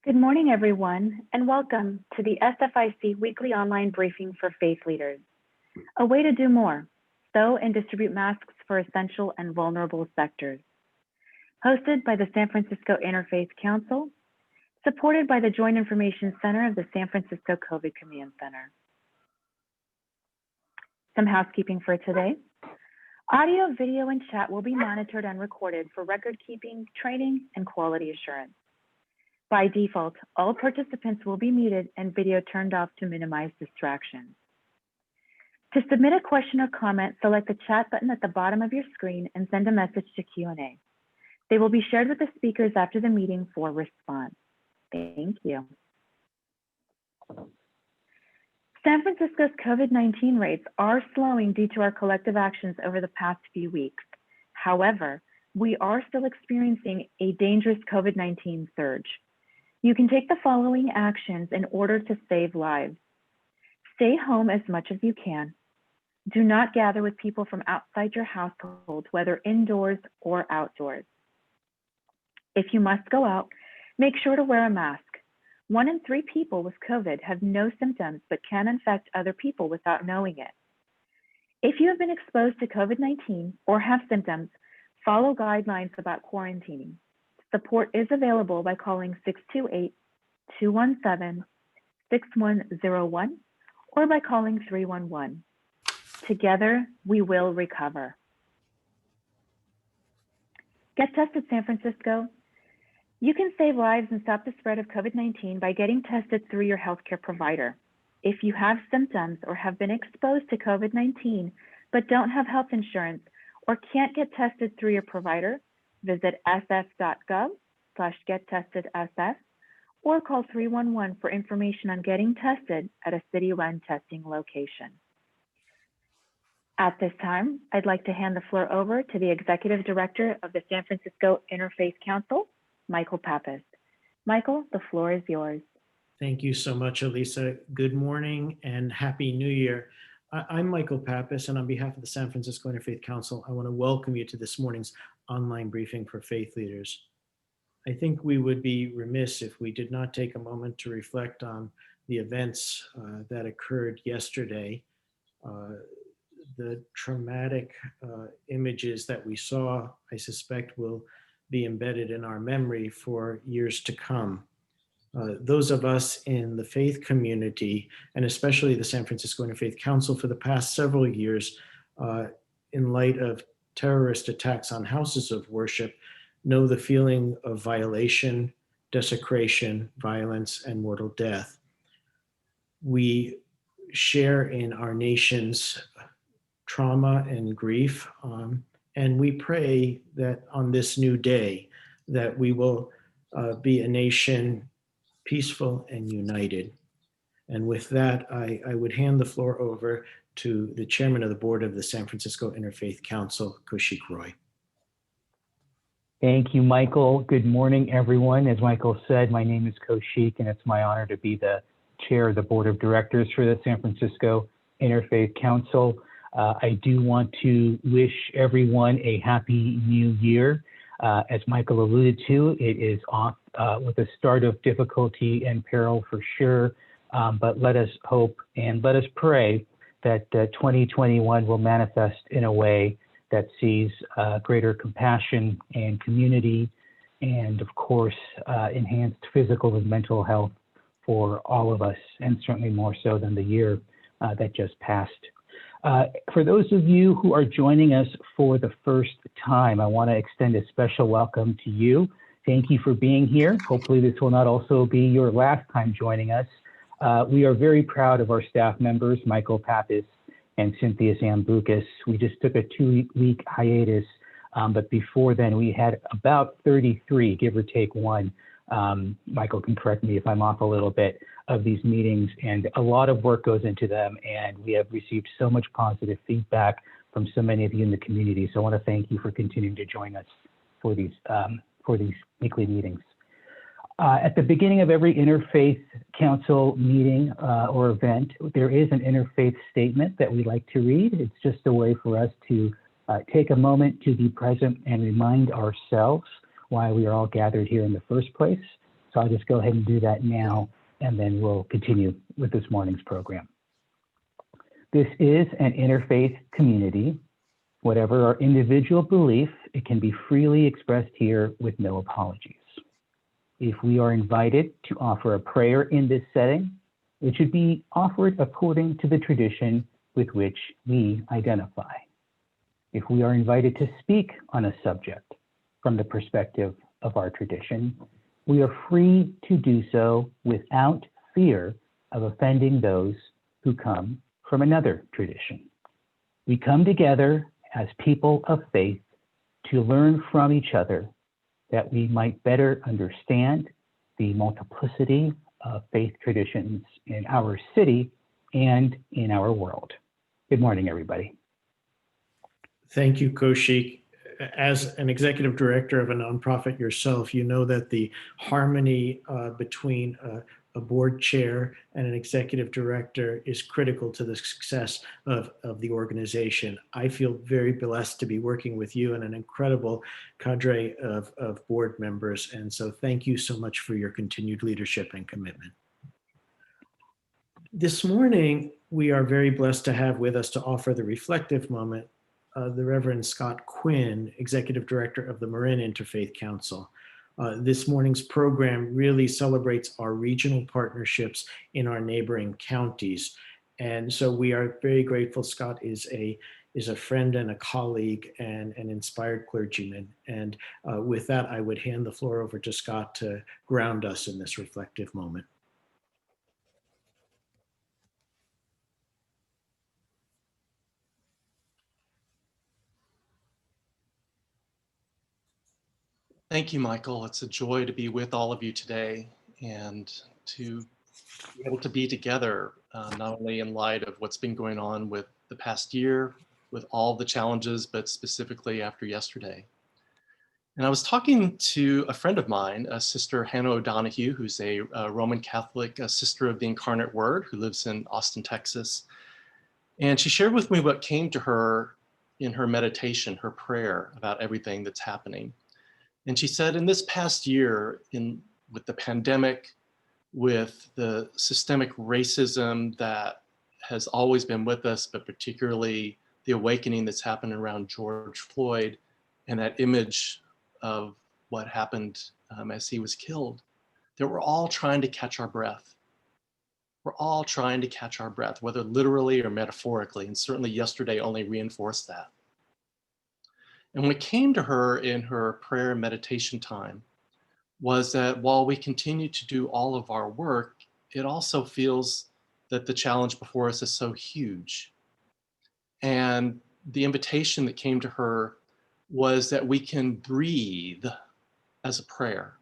Good morning, everyone, and welcome to the SFIC Weekly Online Briefing for Faith Leaders. A way to do more, sew and distribute masks for essential and vulnerable sectors. Hosted by the San Francisco Interfaith Council, supported by the Joint Information Center of the San Francisco COVID Command Center. Some housekeeping for today. Audio, video, and chat will be monitored and recorded for record keeping, training, and quality assurance. By default, all participants will be muted and video turned off to minimize distractions. To submit a question or comment, select the chat button at the bottom of your screen and send a message to Q&A. They will be shared with the speakers after the meeting for response. Thank you. San Francisco's COVID-19 rates are slowing due to our collective actions over the past few weeks. However, we are still experiencing a dangerous COVID-19 surge. You can take the following actions in order to save lives. Stay home as much as you can. Do not gather with people from outside your household, whether indoors or outdoors. If you must go out, make sure to wear a mask. 1 in 3 people with COVID have no symptoms but can infect other people without knowing it. If you have been exposed to COVID-19 or have symptoms, follow guidelines about quarantining. Support is available by calling 628-217-6101 or by calling 311. Together, we will recover. Get tested, San Francisco. You can save lives and stop the spread of COVID-19 by getting tested through your healthcare provider. If you have symptoms or have been exposed to COVID-19 but don't have health insurance or can't get tested through your provider, visit sf.gov/gettestedSF or call 311 for information on getting tested at a city-run testing location. At this time, I'd like to hand the floor over to the Executive Director of the San Francisco Interfaith Council, Michael Pappas. Michael, the floor is yours. Thank you so much, Elisa. Good morning and Happy New Year. I'm Michael Pappas, and on behalf of the San Francisco Interfaith Council, I want to welcome you to this morning's online briefing for faith leaders. I think we would be remiss if we did not take a moment to reflect on the events that occurred yesterday. The traumatic images that we saw, I suspect, will be embedded in our memory for years to come. Those of us in the faith community, and especially the San Francisco Interfaith Council for the past several years, in light of terrorist attacks on houses of worship, know the feeling of violation, desecration, violence, and mortal death. We share in our nation's trauma and grief, and we pray that on this new day that we will be a nation peaceful and united. And with that, I would hand the floor over to the chairman of the board of the San Francisco Interfaith Council, Kaushik Roy. Thank you, Michael. Good morning, everyone. As Michael said, my name is Kaushik, and it's my honor to be the chair of the board of directors for the San Francisco Interfaith Council. I do want to wish everyone a happy new year. As Michael alluded to, it is off with a start of difficulty and peril for sure, but let us hope and let us pray that 2021 will manifest in a way that sees greater compassion and community and, of course, enhanced physical and mental health for all of us, and certainly more so than the year that just passed. For those of you who are joining us for the first time, I want to extend a special welcome to you. Thank you for being here. Hopefully this will not also be your last time joining us. We are very proud of our staff members, Michael Pappas and Cynthia Zambucas. We just took a 2-week hiatus, but before then we had about 33, give or take one. Michael can correct me if I'm off a little bit, of these meetings, and a lot of work goes into them, and we have received so much positive feedback from so many of you in the community. So I want to thank you for continuing to join us for these weekly meetings. At the beginning of every Interfaith Council meeting or event, there is an interfaith statement that we like to read. It's just a way for us to take a moment to be present and remind ourselves why we are all gathered here in the first place. So I'll just go ahead and do that now, and then we'll continue with this morning's program. This is an interfaith community. Whatever our individual belief, it can be freely expressed here with no apologies. If we are invited to offer a prayer in this setting, it should be offered according to the tradition with which we identify. If we are invited to speak on a subject from the perspective of our tradition, we are free to do so without fear of offending those who come from another tradition. We come together as people of faith to learn from each other that we might better understand the multiplicity of faith traditions in our city and in our world. Good morning, everybody. Thank you, Kaushik. As an executive director of a nonprofit yourself, you know that the harmony between a board chair and an executive director is critical to the success of the organization. I feel very blessed to be working with you and an incredible cadre of board members. And so thank you so much for your continued leadership and commitment. This morning, we are very blessed to have with us to offer the reflective moment the Reverend Scott Quinn, Executive Director of the Marin Interfaith Council. This morning's program really celebrates our regional partnerships in our neighboring counties. And so we are very grateful. Scott is a friend and a colleague and an inspired clergyman. And with that, I would hand the floor over to Scott to ground us in this reflective moment. Thank you, Michael. It's a joy to be with all of you today and to be able to be together, not only in light of what's been going on with the past year, with all the challenges, but specifically after yesterday. And I was talking to a friend of mine, Sister Hannah O'Donohue, who's a Roman Catholic sister of the Incarnate Word, who lives in Austin, Texas. And she shared with me what came to her in her meditation, her prayer about everything that's happening. And she said, in this past year, with the pandemic, with the systemic racism that has always been with us, but particularly the awakening that's happened around George Floyd and that image of what happened as he was killed, that we're all trying to catch our breath. We're all trying to catch our breath, whether literally or metaphorically. And certainly yesterday only reinforced that. And what came to her in her prayer and meditation time was that while we continue to do all of our work, it also feels that the challenge before us is so huge. And the invitation that came to her was that we can breathe as a prayer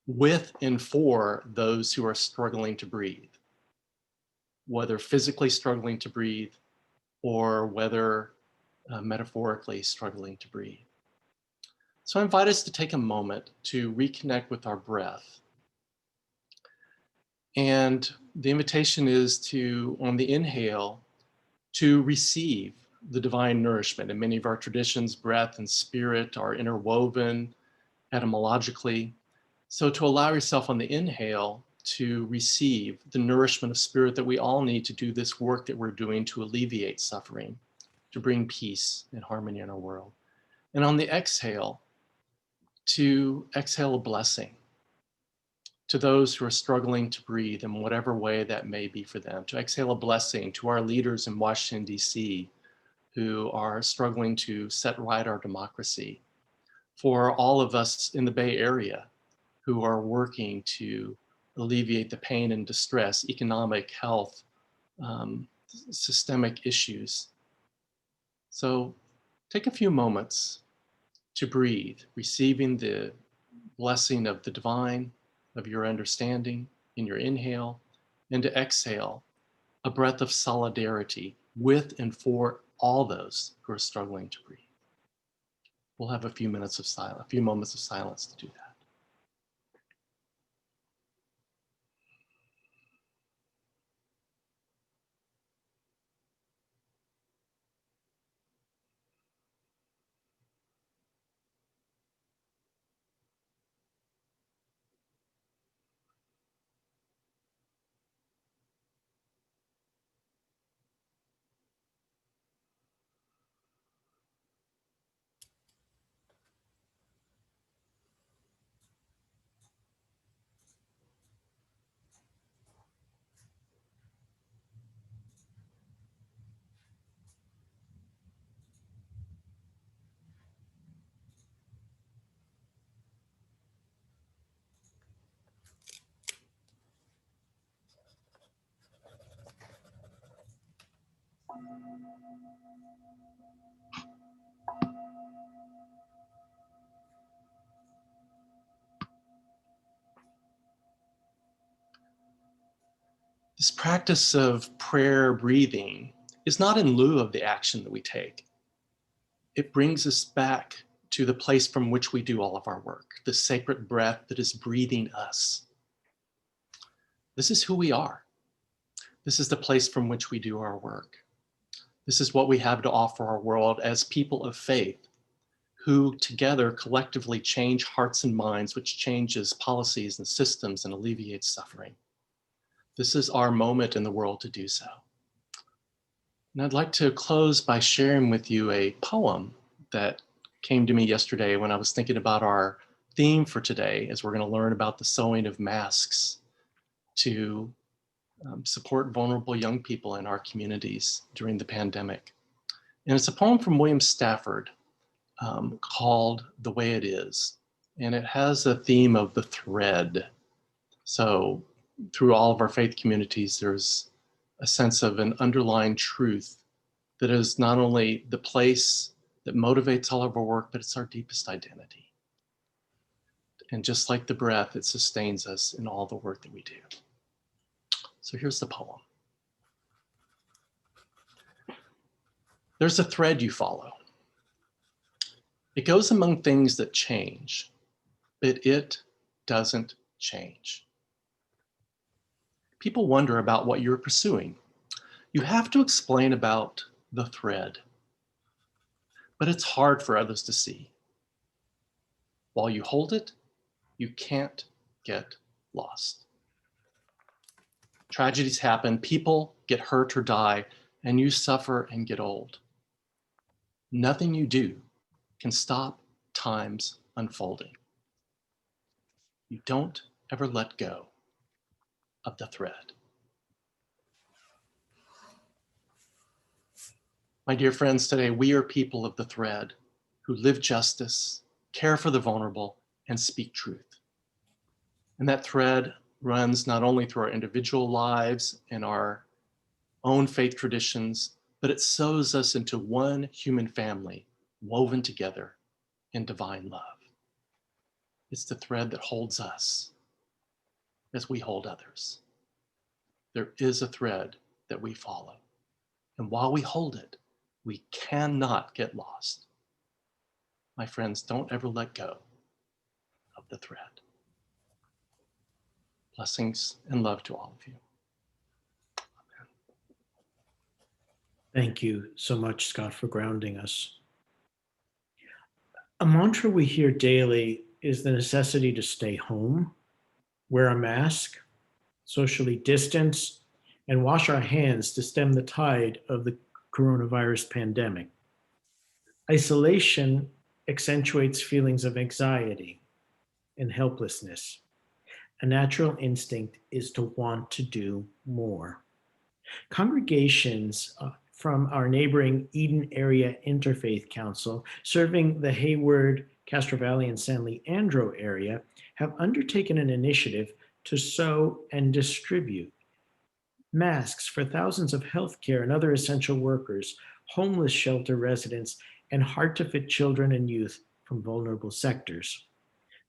with and for those who are struggling to breathe, whether physically struggling to breathe or whether metaphorically struggling to breathe. So I invite us to take a moment to reconnect with our breath. And the invitation is to, on the inhale, to receive the divine nourishment. In many of our traditions, breath and spirit are interwoven etymologically. So to allow yourself on the inhale to receive the nourishment of spirit that we all need to do this work that we're doing to alleviate suffering, to bring peace and harmony in our world. And on the exhale, to exhale a blessing to those who are struggling to breathe in whatever way that may be for them, to exhale a blessing to our leaders in Washington, D.C., who are struggling to set right our democracy, for all of us in the Bay Area who are working to alleviate the pain and distress, economic, health, systemic issues. So take a few moments to breathe, receiving the blessing of the divine, of your understanding in your inhale, and to exhale a breath of solidarity with and for all those who are struggling to breathe. We'll have a few moments of silence to do that. This practice of prayer breathing is not in lieu of the action that we take. It brings us back to the place from which we do all of our work, the sacred breath that is breathing us. This is who we are. This is the place from which we do our work. This is what we have to offer our world as people of faith who together collectively change hearts and minds, which changes policies and systems and alleviates suffering. This is our moment in the world to do so. And I'd like to close by sharing with you a poem that came to me yesterday when I was thinking about our theme for today, as we're going to learn about the sewing of masks to support vulnerable young people in our communities during the pandemic. And it's a poem from William Stafford called The Way It Is. And it has a theme of the thread. So through all of our faith communities, there's a sense of an underlying truth that is not only the place that motivates all of our work, but it's our deepest identity. And just like the breath, it sustains us in all the work that we do. So here's the poem. There's a thread you follow. It goes among things that change, but it doesn't change. People wonder about what you're pursuing. You have to explain about the thread, but it's hard for others to see. While you hold it, you can't get lost. Tragedies happen, people get hurt or die, and you suffer and get old. Nothing you do can stop time's unfolding. You don't ever let go of the thread. My dear friends, today we are people of the thread who live justice, care for the vulnerable, and speak truth. And that thread runs not only through our individual lives and our own faith traditions, but it sews us into one human family woven together in divine love. It's the thread that holds us as we hold others. There is a thread that we follow. And while we hold it, we cannot get lost. My friends, don't ever let go of the thread. Blessings and love to all of you. Amen. Thank you so much, Scott, for grounding us. A mantra we hear daily is the necessity to stay home, wear a mask, socially distance, and wash our hands to stem the tide of the coronavirus pandemic. Isolation accentuates feelings of anxiety and helplessness. A natural instinct is to want to do more. Congregations from our neighboring Eden Area Interfaith Council, serving the Hayward, Castro Valley, and San Leandro area, have undertaken an initiative to sew and distribute masks for thousands of healthcare and other essential workers, homeless shelter residents, and hard-to-fit children and youth from vulnerable sectors.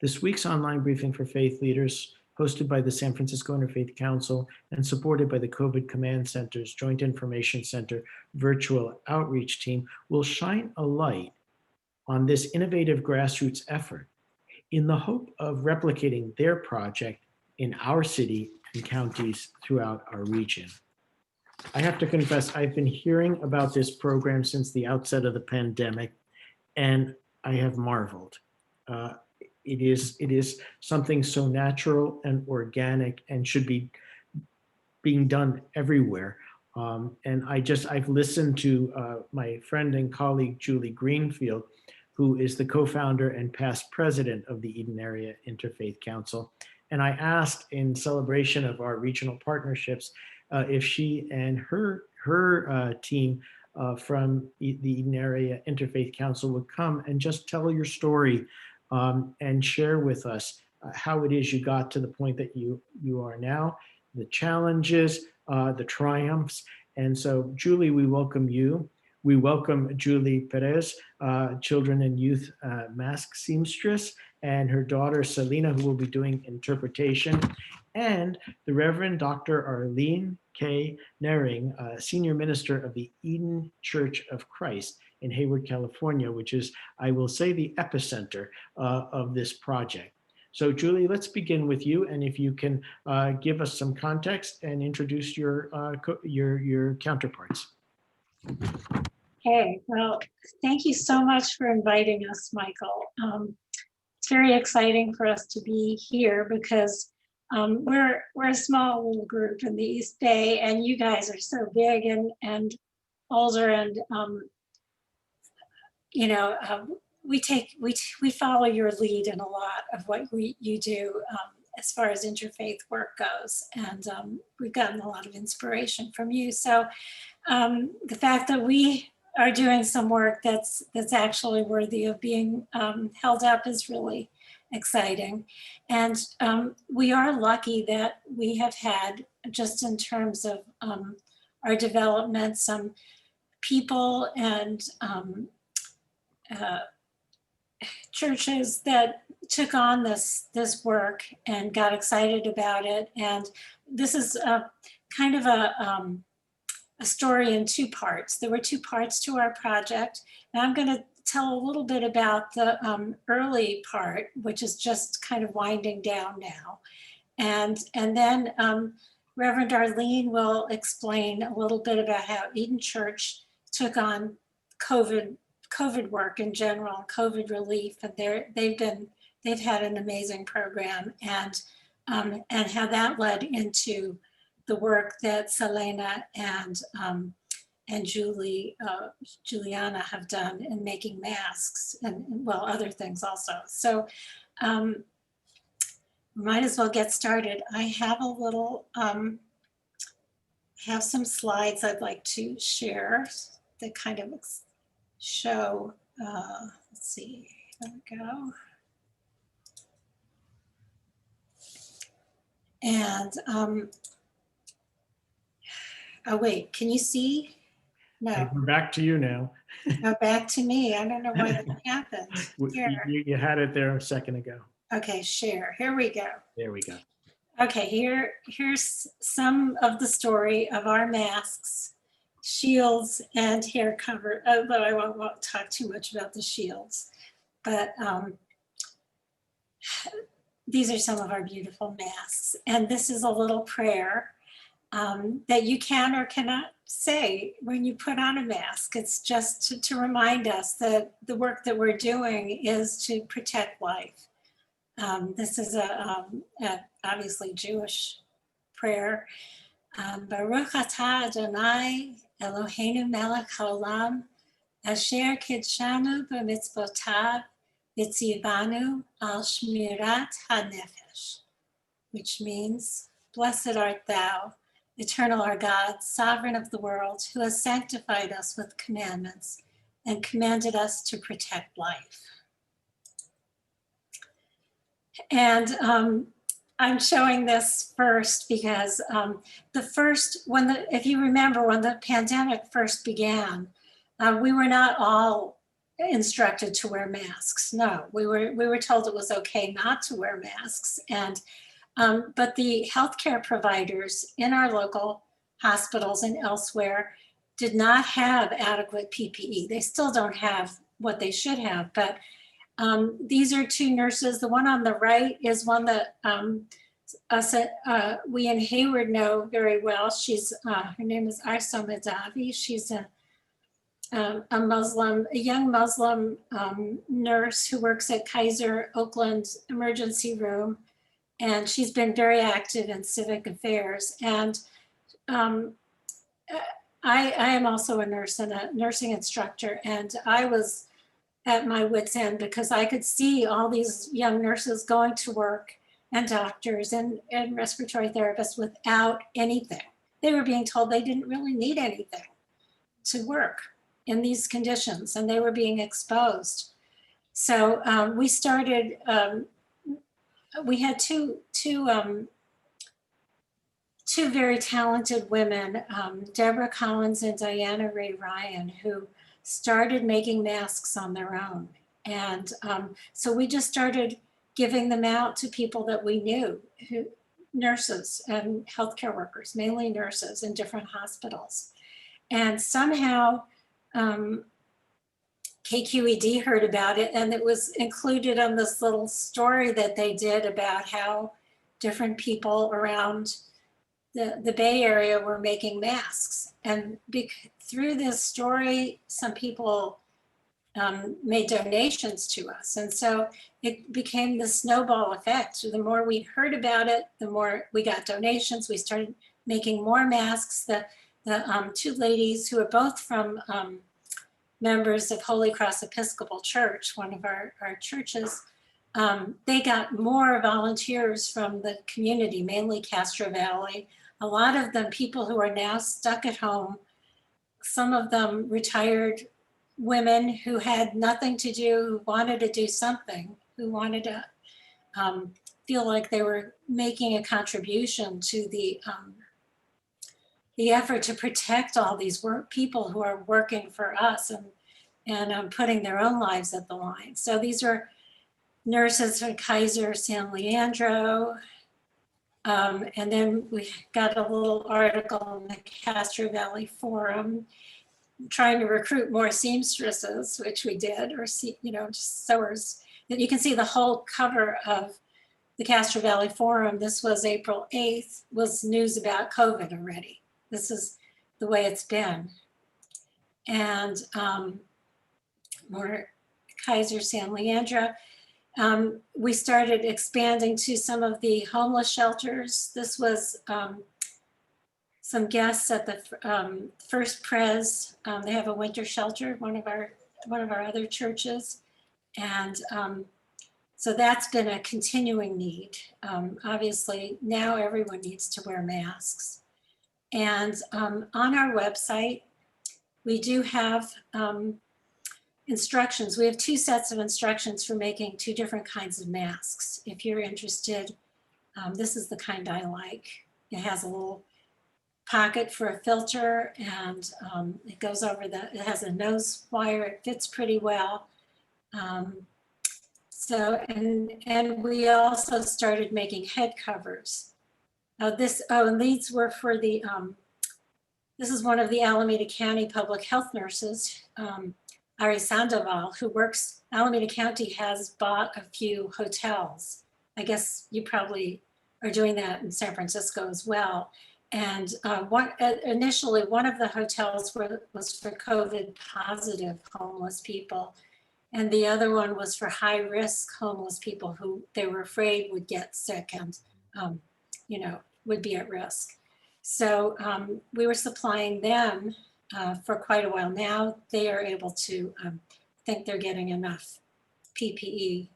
This week's online briefing for faith leaders, hosted by the San Francisco Interfaith Council and supported by the COVID Command Center's Joint Information Center virtual outreach team, will shine a light on this innovative grassroots effort in the hope of replicating their project in our city and counties throughout our region. I have to confess, I've been hearing about this program since the outset of the pandemic, and I have marveled. It is something so natural and organic and should be being done everywhere. And I've listened to my friend and colleague, Julie Greenfield, who is the co-founder and past president of the Eden Area Interfaith Council. And I asked, in celebration of our regional partnerships, if she and her team from the Eden Area Interfaith Council would come and just tell your story and share with us how it is you got to the point that you are now, the challenges, the triumphs, And so, Julie, we welcome you. We welcome Julie Perez, children and youth mask seamstress, and her daughter, Selena, who will be doing interpretation, and the Reverend Dr. Arlene K. Nering, Senior Minister of the Eden Church of Christ in Hayward, California, which is, I will say, the epicenter of this project. So Julie, let's begin with you, and if you can give us some context and introduce your counterparts. Okay, well, thank you so much for inviting us, Michael. It's very exciting for us to be here because we're a small little group in the East Bay, and you guys are so big and older, and you know, we follow your lead in a lot of what you do as far as interfaith work goes, and we've gotten a lot of inspiration from you. So the fact that we are doing some work that's actually worthy of being held up is really exciting. And we are lucky that we have had, just in terms of our development, some people and churches that took on this work and got excited about it. And this is kind of a story in two parts. There were two parts to our project. And I'm going to tell a little bit about the early part, which is just kind of winding down now. And then Reverend Arlene will explain a little bit about how Eden Church took on COVID work in general, COVID relief, and they've had an amazing program, and how that led into the work that Selena and Juliana have done in making masks and, well, other things also. So might as well get started. I have a little, have some slides I'd like to share that kind of show, let's see, there we go. And, oh wait, can you see? No. We're back to you now. Oh, back to me. I don't know why that happened. Here. You had it there a second ago. Okay, share. Here we go. There we go. Okay, here's some of the story of our masks, shields, and hair cover. Although I won't talk too much about the shields, but these are some of our beautiful masks. And this is a little prayer that you can or cannot say when you put on a mask. It's just to remind us that the work that we're doing is to protect life. This is a obviously Jewish prayer. Baruch atah Adonai Eloheinu melech haolam asher kidshanu b'mitzvotav v'tzivanu al shmirat hanefesh, which means, blessed art thou, eternal our God, sovereign of the world, who has sanctified us with commandments and commanded us to protect life. And I'm showing this first because if you remember, when the pandemic first began, we were not all instructed to wear masks. No, we were told it was okay not to wear masks. And but the healthcare providers in our local hospitals and elsewhere did not have adequate PPE. They still don't have what they should have, but these are two nurses. The one on the right is one that we in Hayward know very well. She's her name is Arso Medavi. She's a young Muslim nurse who works at Kaiser Oakland Emergency Room, and she's been very active in civic affairs. And I am also a nurse and a nursing instructor, and I was at my wit's end because I could see all these young nurses going to work, and doctors and respiratory therapists, without anything. They were being told they didn't really need anything to work in these conditions, and they were being exposed. So we started, we had two two very talented women, Deborah Collins and Diana Ray Ryan, who started making masks on their own. And so we just started giving them out to people that we knew, nurses and healthcare workers, mainly nurses in different hospitals. And somehow KQED heard about it, and it was included on this little story that they did about how different people around the Bay Area were making masks. And through this story, some people made donations to us. And so it became the snowball effect. The more we heard about it, the more we got donations. We started making more masks. The two ladies who are both from members of Holy Cross Episcopal Church, one of our churches, they got more volunteers from the community, mainly Castro Valley. A lot of them people who are now stuck at home, some of them retired women who had nothing to do, who wanted to do something, who wanted to feel like they were making a contribution to the effort to protect all these people who are working for us and putting their own lives at the line. So these are nurses from Kaiser San Leandro. And then we got a little article in the Castro Valley Forum trying to recruit more seamstresses, which we did, or just sewers. You can see the whole cover of the Castro Valley Forum. This was April 8th, was news about COVID already. This is the way it's been. And more Kaiser San Leandro. We started expanding to some of the homeless shelters. This was some guests at the First Pres. They have a winter shelter, one of our other churches. And so that's been a continuing need. Obviously, now everyone needs to wear masks. And on our website, we do have instructions. We have two sets of instructions for making two different kinds of masks. If you're interested, this is the kind I like. It has a little pocket for a filter, and it goes over it has a nose wire. It fits pretty well. And we also started making head covers. And these were for the, this is one of the Alameda County public health nurses, Ari Sandoval, who works, Alameda County has bought a few hotels. I guess you probably are doing that in San Francisco as well. And initially, one of the hotels was for COVID positive homeless people. And the other one was for high risk homeless people who they were afraid would get sick and, would be at risk. So we were supplying them for quite a while now. They are able to think they're getting enough PPE.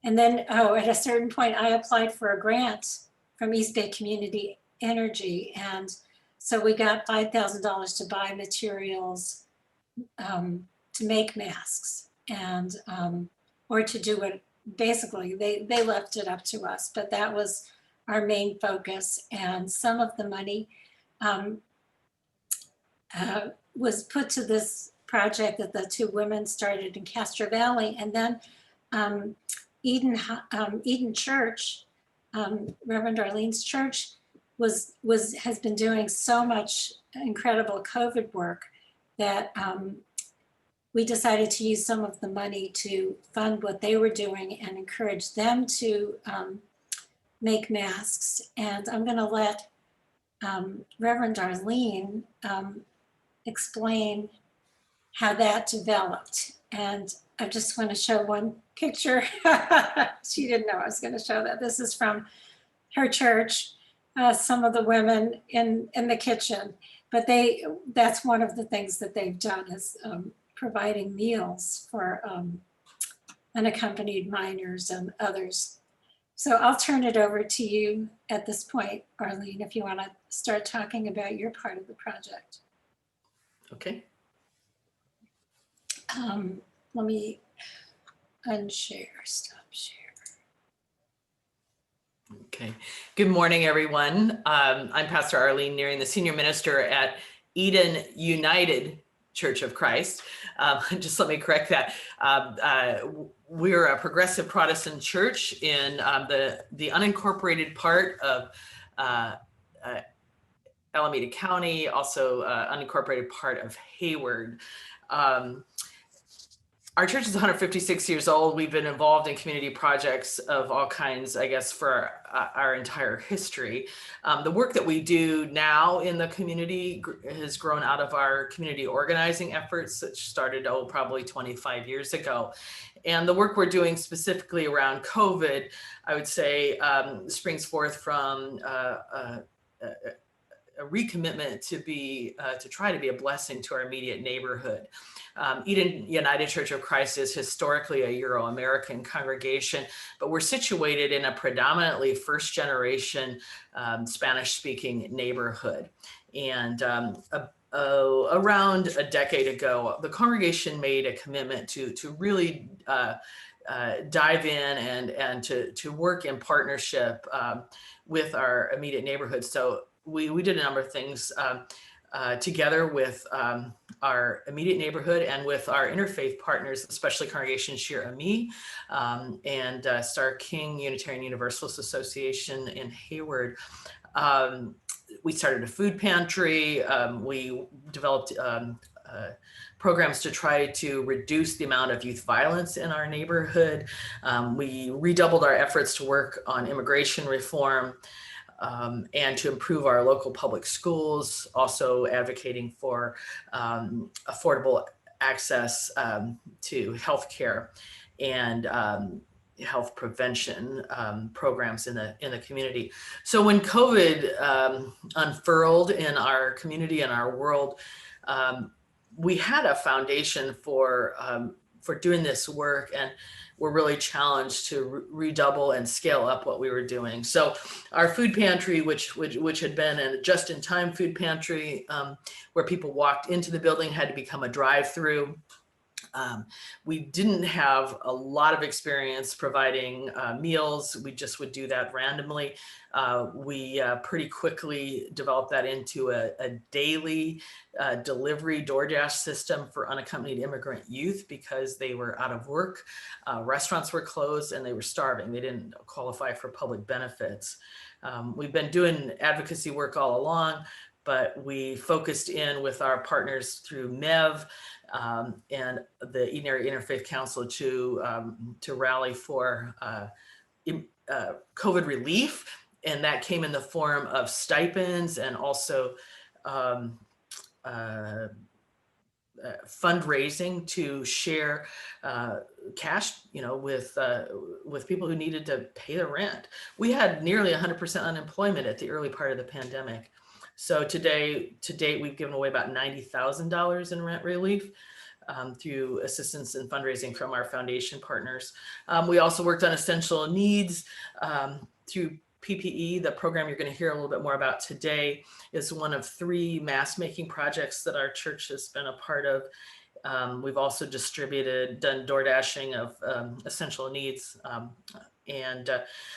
And then, at a certain point, I applied for a grant from East Bay Community Energy. And so we got $5,000 to buy materials to make masks and, or to do it. Basically, they left it up to us, but that was our main focus. And some of the money was put to this project that the two women started in Castro Valley. And then Eden Church, Reverend Arlene's church, has been doing so much incredible COVID work that we decided to use some of the money to fund what they were doing and encourage them to make masks. And I'm going to let Reverend Arlene explain how that developed. And I just want to show one picture. She didn't know I was going to show that. This is from her church, some of the women in the kitchen. But that's one of the things that they've done is providing meals for unaccompanied minors and others. So I'll turn it over to you at this point, Arlene, if you want to start talking about your part of the project. Okay. Let me unshare, stop share. Okay. Good morning, everyone. I'm Pastor Arlene Nearing, the senior minister at Eden United Church of Christ. Just let me correct that. We're a progressive Protestant church in the unincorporated part of Alameda County, also unincorporated part of Hayward. Our church is 156 years old. We've been involved in community projects of all kinds, I guess, for our entire history. The work that we do now in the community has grown out of our community organizing efforts, which started, probably 25 years ago. And the work we're doing specifically around COVID, I would say, springs forth from a recommitment to try to be a blessing to our immediate neighborhood. Eden United Church of Christ is historically a Euro-American congregation, but we're situated in a predominantly first-generation Spanish-speaking neighborhood. And around a decade ago, the congregation made a commitment to really dive in and to work in partnership with our immediate neighborhood. So we did a number of things together with our immediate neighborhood and with our interfaith partners, especially Congregation Shir Ami and Star King Unitarian Universalist Association in Hayward. We started a food pantry. We developed programs to try to reduce the amount of youth violence in our neighborhood. We redoubled our efforts to work on immigration reform. And to improve our local public schools, also advocating for affordable access to healthcare and health prevention programs in the community. So when COVID unfurled in our community and our world, we had a foundation for doing this work, and we're really challenged to redouble and scale up what we were doing. So our food pantry, which had been a just-in-time food pantry where people walked into the building, had to become a drive-through. We didn't have a lot of experience providing meals. We just would do that randomly. We pretty quickly developed that into a daily delivery DoorDash system for unaccompanied immigrant youth because they were out of work. Restaurants were closed and they were starving. They didn't qualify for public benefits. We've been doing advocacy work all along, but we focused in with our partners through MEV and the Eden Area Interfaith Council to rally for COVID relief. And that came in the form of stipends and also fundraising to share cash, with people who needed to pay their rent. We had nearly 100% unemployment at the early part of the pandemic. So to date, we've given away about $90,000 in rent relief through assistance and fundraising from our foundation partners. We also worked on essential needs through PPE. The program you're going to hear a little bit more about today is one of 3 mask making projects that our church has been a part of. We've also done door dashing of essential needs.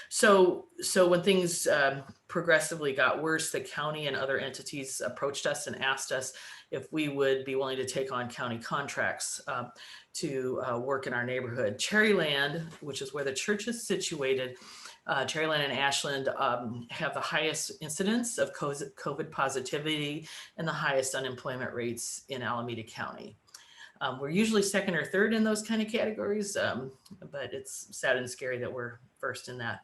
So when things progressively got worse, the county and other entities approached us and asked us if we would be willing to take on county contracts to work in our neighborhood. Cherryland, which is where the church is situated, Cherryland and Ashland have the highest incidence of COVID positivity and the highest unemployment rates in Alameda County. We're usually second or third in those kind of categories, but it's sad and scary that we're first in that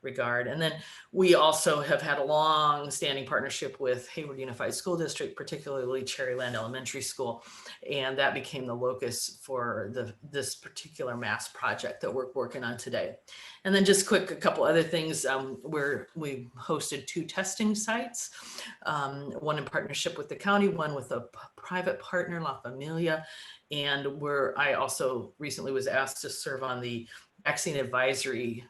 regard. And then we also have had a long-standing partnership with Hayward Unified School District, particularly Cherryland Elementary School, and that became the locus for this particular mass project that we're working on today. And then just a couple other things. We hosted 2 testing sites, one in partnership with the county, one with a private partner, La Familia, and I also recently was asked to serve on the vaccine advisory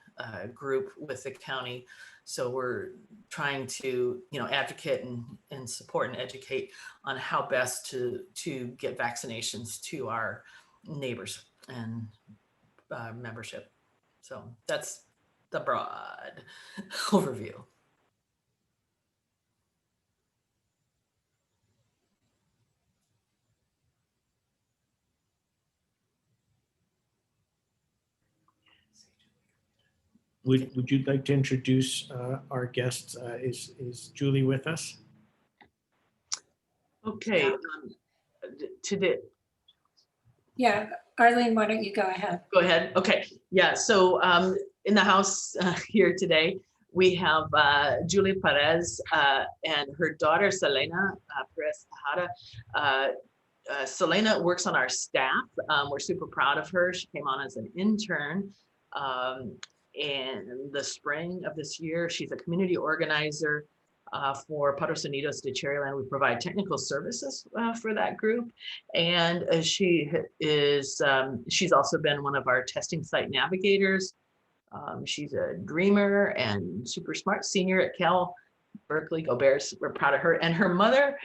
group with the county. So we're trying to, advocate and support and educate on how best to get vaccinations to our neighbors and membership. So that's the broad overview. Would you like to introduce our guests? Is Julie with us? Okay. Today, Yeah, Arlene, why don't you go ahead? go ahead. Okay. Yeah. So in the house here today, we have Julie Perez and her daughter, Selena Perez Tejada. Selena works on our staff. We're super proud of her. She came on as an intern in the spring of this year. She's a community organizer for Paros Unidos de Cherryland. We provide technical services for that group. And she is, she's also been one of our testing site navigators. She's a dreamer and super smart senior at Cal Berkeley. Go Bears. We're proud of her and her mother,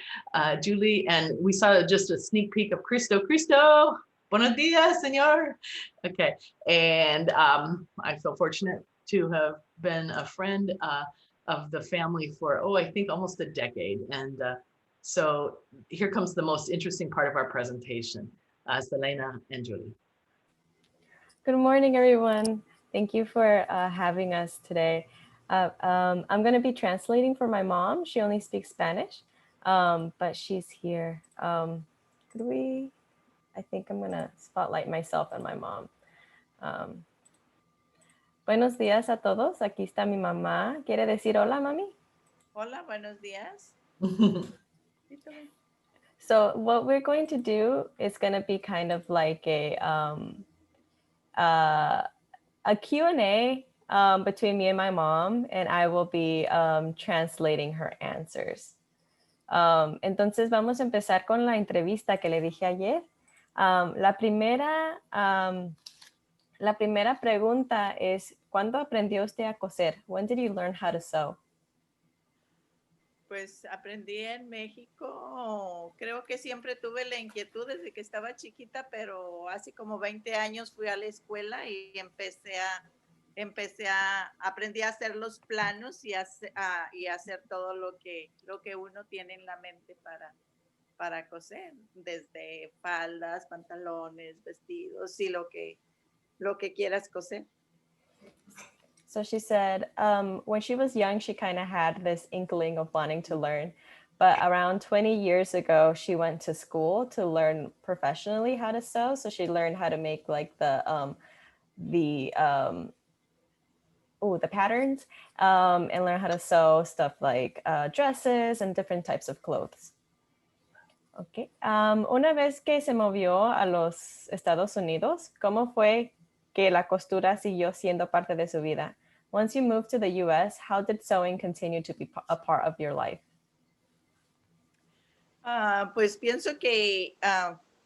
Julie. And we saw just a sneak peek of Cristo. Cristo, buenos dias, señor. Okay. And I feel fortunate to have been a friend of the family for, I think almost a decade. And so here comes the most interesting part of our presentation, Selena and Julie. Good morning, everyone. Thank you for having us today. I'm going to be translating for my mom. She only speaks Spanish, but she's here. I think I'm going to spotlight myself and my mom. Buenos días a todos. Aquí está mi mamá. ¿Quiere decir hola, mami? Hola, buenos días. So what we're going to do is going to be kind of like a Q&A between me and my mom, and I will be translating her answers. Entonces vamos a empezar con la entrevista que le dije ayer. La primera pregunta es, ¿cuándo aprendió usted a coser? When did you learn how to sew? Pues aprendí en México, creo que siempre tuve la inquietud desde que estaba chiquita, pero hace como 20 años fui a la escuela y aprendí a hacer los planos y hacer todo lo que uno tiene en la mente para coser, desde faldas, pantalones, vestidos y lo que quieras coser. So she said when she was young, she kind of had this inkling of wanting to learn. But around 20 years ago, she went to school to learn professionally how to sew. So she learned how to make like the patterns and learn how to sew stuff like dresses and different types of clothes. Okay. Una vez que se movió a los Estados Unidos, ¿cómo fue que la costura siguió siendo parte de su vida? Once you moved to the US, how did sewing continue to be a part of your life? Pues pienso que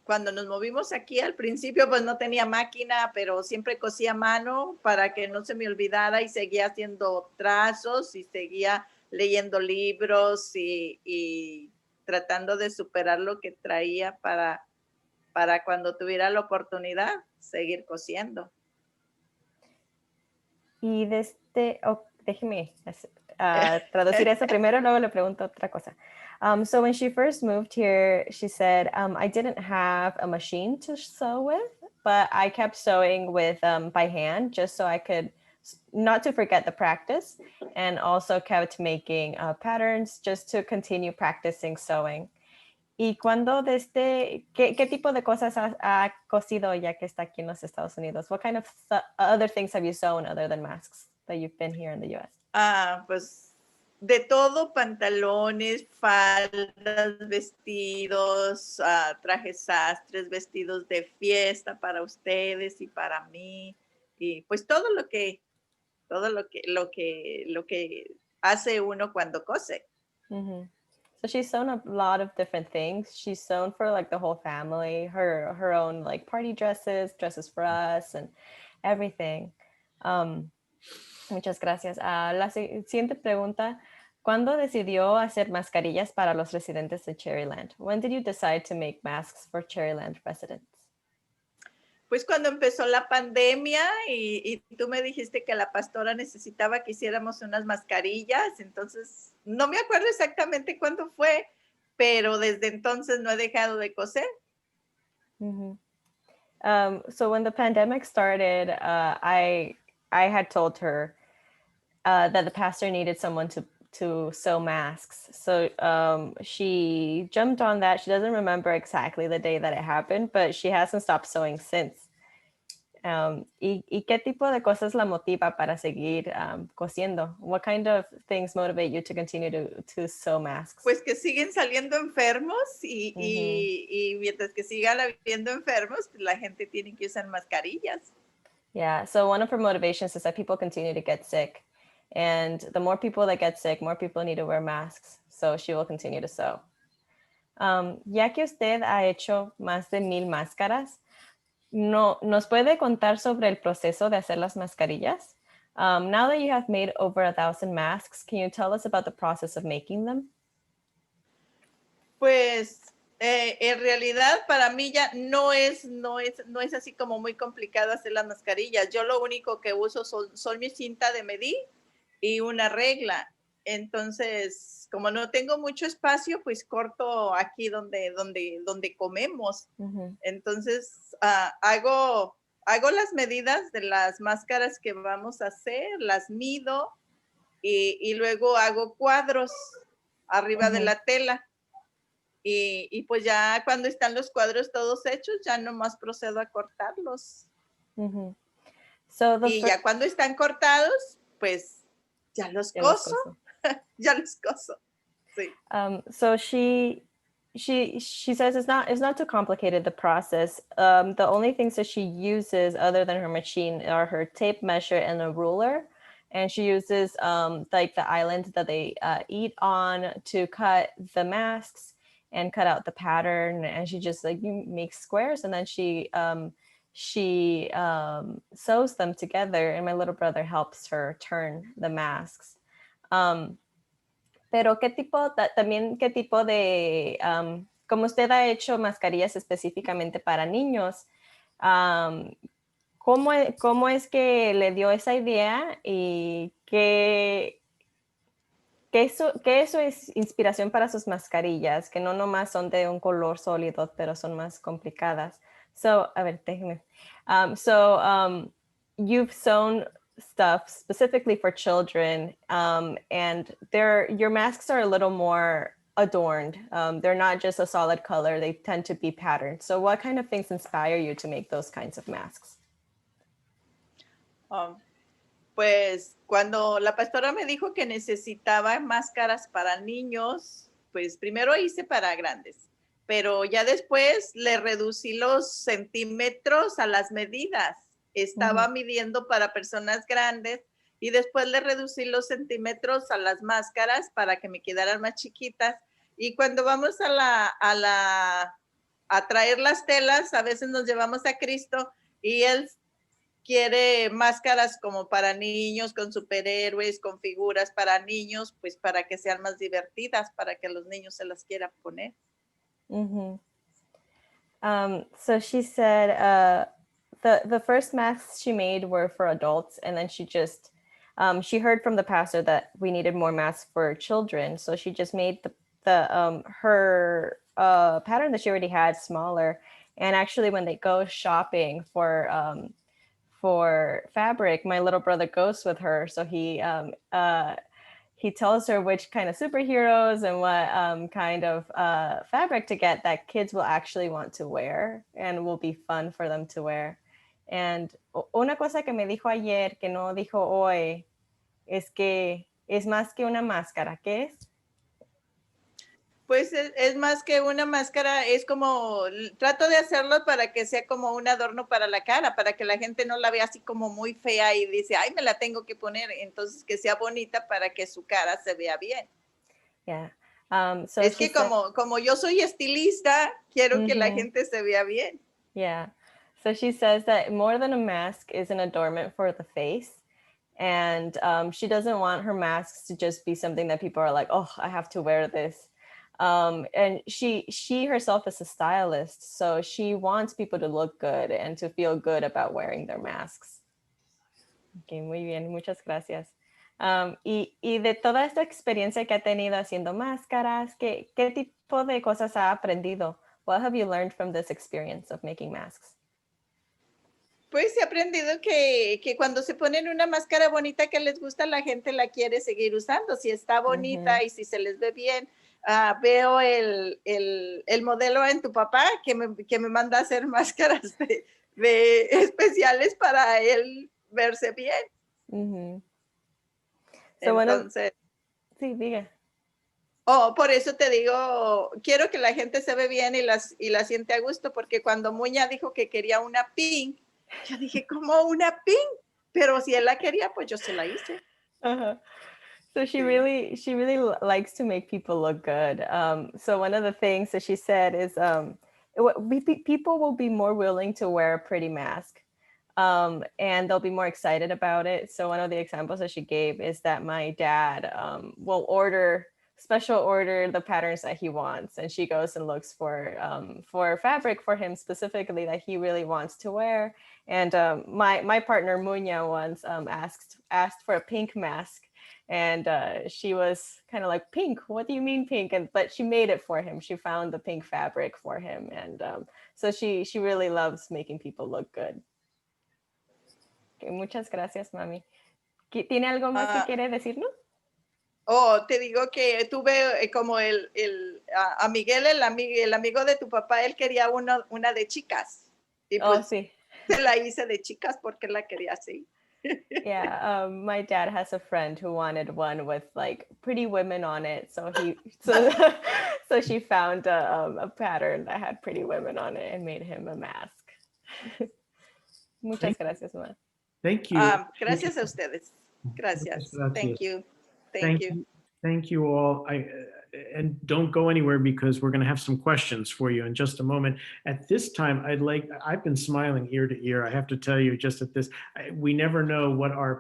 cuando nos movimos aquí al principio, pues no tenía máquina, pero siempre cosía a mano para que no se me olvidara y seguía haciendo trazos y seguía leyendo libros y tratando de superar lo que traía para cuando tuviera la oportunidad, seguir cosiendo. Y déjeme traducir eso primero, luego le pregunto otra cosa. So when she first moved here, she said, I didn't have a machine to sew with, but I kept sewing with by hand just so I could, not to forget the practice, and also kept making patterns just to continue practicing sewing. ¿Y cuándo qué tipo de cosas ha cosido ya que está aquí en los Estados Unidos? What kind of other things have you sewn other than masks that you've been here in the US? Pues de todo, pantalones, faldas, vestidos, trajes sastres, vestidos de fiesta para ustedes y para mí, y pues todo lo que hace uno cuando cose. Mm-hmm. So she's sewn a lot of different things. She's sewn for like the whole family, her own like party dresses for us and everything. Muchas gracias. La siguiente pregunta, ¿cuándo decidió hacer mascarillas para los residentes de Cherryland? When did you decide to make masks for Cherryland residents? Pues cuando empezó la pandemia y tú me dijiste que la pastora necesitaba que hiciéramos unas mascarillas, entonces no me acuerdo exactamente cuándo fue, pero desde entonces no he dejado de coser. So when the pandemic started, I had told her that the pastor needed someone to sew masks. So she jumped on that. She doesn't remember exactly the day that it happened, but she hasn't stopped sewing since. ¿Y qué tipo de cosas la motiva para seguir cosiendo? What kind of things motivate you to continue to sew masks? Pues que siguen saliendo enfermos y mientras que sigan habiendo enfermos, pues la gente tiene que usar mascarillas. Yeah, so one of her motivations is that people continue to get sick. And the more people that get sick, more people need to wear masks. So she will continue to sew. Ya que usted ha hecho más de 1000 máscaras, ¿nos puede contar sobre el proceso de hacer las mascarillas? Now that you have made over 1000 masks, can you tell us about the process of making them? Pues en realidad para mí ya no es así como muy complicado hacer las mascarillas. Yo lo único que uso son mi cinta de medir y una regla. Entonces, como no tengo mucho espacio, pues corto aquí donde comemos. Entonces, hago las medidas de las máscaras que vamos a hacer, las mido y luego hago cuadros arriba de la tela. Y pues ya cuando están los cuadros todos hechos, ya nomás procedo a cortarlos. Y ya cuando están cortados, pues ya los coso. Ya los coso. Sí. So she says it's not too complicated, the process. The only things that she uses other than her machine are her tape measure and a ruler. And she uses like the island that they eat on to cut the masks and cut out the pattern. And she just like makes squares, and then she sews them together. And my little brother helps her turn the masks. Pero qué tipo de, como usted ha hecho mascarillas específicamente para niños, ¿cómo es que le dio esa idea y qué es su inspiración para sus mascarillas, que no nomás son de un color sólido, pero son más complicadas? So, a ver, déjeme. You've sewn stuff specifically for children, and your masks are a little more adorned. They're not just a solid color, they tend to be patterned. So what kind of things inspire you to make those kinds of masks? Pues cuando la pastora me dijo que necesitaba máscaras para niños, pues primero hice para grandes, pero ya después le reducí los centímetros a las medidas. Estaba midiendo para personas grandes y después le reducí los centímetros a las máscaras para que me quedaran más chiquitas. Y cuando vamos a traer las telas, a veces nos llevamos a Cristo y él quiere máscaras como para niños, con superhéroes, con figuras para niños, pues para que sean más divertidas, para que los niños se las quieran poner. So she said the first masks she made were for adults, and then she just she heard from the pastor that we needed more masks for children, so she just made her pattern that she already had smaller. And actually, when they go shopping for fabric, my little brother goes with her, so he tells her which kind of superheroes and what kind of fabric to get that kids will actually want to wear and will be fun for them to wear. And una cosa que me dijo ayer que no dijo hoy es que es más que una máscara. ¿Qué es? Pues es más que una máscara, es como, trato de hacerlo para que sea como un adorno para la cara, para que la gente no la vea así como muy fea y dice, ay, me la tengo que poner, entonces que sea bonita para que su cara se vea bien. Yeah. So es que como yo soy estilista, quiero que la gente se vea bien. Yeah. So she says that more than a mask is an adornment for the face. And she doesn't want her masks to just be something that people are like, oh, I have to wear this. And she herself is a stylist, so she wants people to look good and to feel good about wearing their masks. Okay, muy bien, muchas gracias. Y de toda esta experiencia que ha tenido haciendo máscaras, ¿qué tipo de cosas ha aprendido? What have you learned from this experience of making masks? Pues he aprendido que cuando se ponen una máscara bonita que les gusta, la gente la quiere seguir usando. Si está bonita y si se les ve bien, veo el modelo en tu papá que me manda a hacer máscaras de especiales para él verse bien. So Entonces, sí, diga. por eso te digo, quiero que la gente se ve bien y la siente a gusto, porque cuando Muña dijo que quería una pink, yo dije, ¿cómo una pink? Pero si él la quería, pues yo se la hice. So she really likes to make people look good. So one of the things that she said is people will be more willing to wear a pretty mask, and they'll be more excited about it. So one of the examples that she gave is that my dad will special order the patterns that he wants, and she goes and looks for fabric for him specifically that he really wants to wear. And my partner Munya once asked for a pink mask, and she was kind of like, pink, what do you mean pink? But she made it for him. She found the pink fabric for him, and so she really loves making people look good. Okay, muchas gracias, mami. ¿Tiene algo más que quiere decirnos? Te digo que tuve como a Miguel, el amigo de tu papá, él quería una de chicas. Y pues sí. se la hice de chicas porque la quería así. Yeah, my dad has a friend who wanted one with like pretty women on it. So so she found a pattern that had pretty women on it and made him a mask. Muchas gracias, ma. Thank you. Gracias a ustedes. Gracias. Thank you. Thank you all. And don't go anywhere because we're going to have some questions for you in just a moment. At this time, I've been smiling ear to ear. I have to tell you, just at this, we never know what our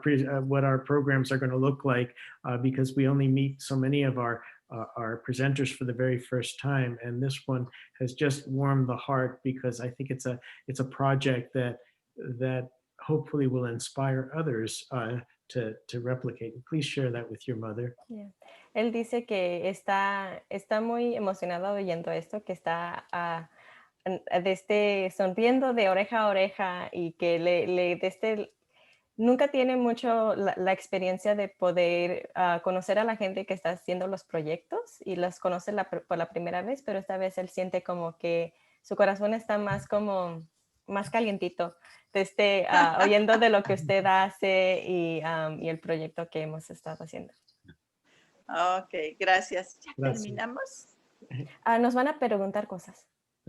programs are going to look like because we only meet so many of our presenters for the very first time. And this one has just warmed the heart because I think it's a project that hopefully will inspire others to replicate. Please share that with your mother. Yeah. Él dice que está muy emocionado oyendo esto, que está sonriendo de oreja a oreja y que nunca tiene mucho la experiencia de poder conocer a la gente que está haciendo los proyectos y los conoce por la primera vez, pero esta vez él siente como que su corazón está más calientito oyendo de lo que usted hace y el proyecto que hemos estado haciendo. Ok, gracias. ¿Ya Gracias. terminamos? Nos van a preguntar cosas.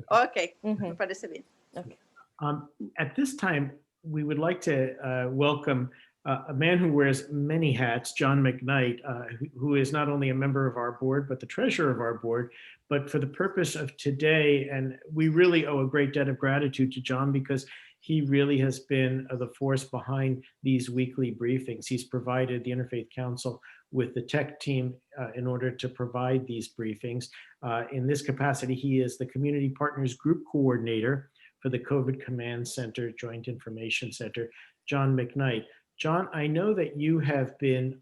Ok, me parece bien. Okay. At this time, we would like to welcome a man who wears many hats, John McKnight, who is not only a member of our board, but the treasurer of our board. But for the purpose of today, and we really owe a great debt of gratitude to John because he really has been the force behind these weekly briefings. He's provided the Interfaith Council with the tech team in order to provide these briefings. In this capacity, he is the Community Partners Group Coordinator for the COVID Command Center, Joint Information Center, John McKnight. John, I know that you have been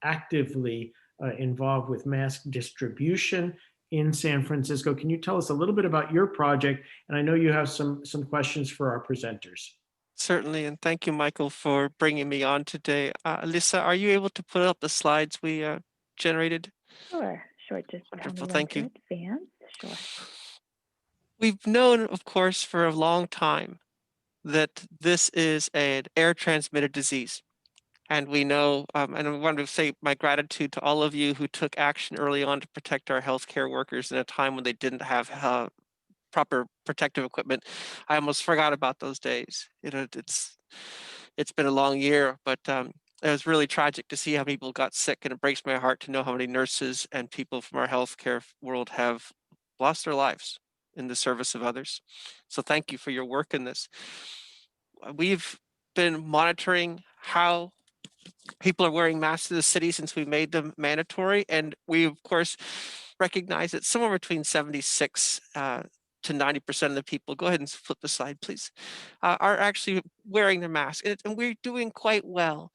actively involved with mask distribution in San Francisco. Can you tell us a little bit about your project? And I know you have some questions for our presenters. Certainly, and thank you, Michael, for bringing me on today. Alyssa, are you able to put up the slides we generated? Sure. Just Wonderful, tell me thank when you. to advance. Sure. We've known, of course, for a long time that this is an air-transmitted disease. And we know, and I want to say my gratitude to all of you who took action early on to protect our healthcare workers in a time when they didn't have proper protective equipment. I almost forgot about those days. It's been a long year, but it was really tragic to see how many people got sick, and it breaks my heart to know how many nurses and people from our healthcare world have lost their lives in the service of others. So thank you for your work in this. We've been monitoring how people are wearing masks in the city since we made them mandatory. And we, of course, recognize that somewhere between 76 to 90% of the people, go ahead and flip the slide, please, are actually wearing their mask. And we're doing quite well.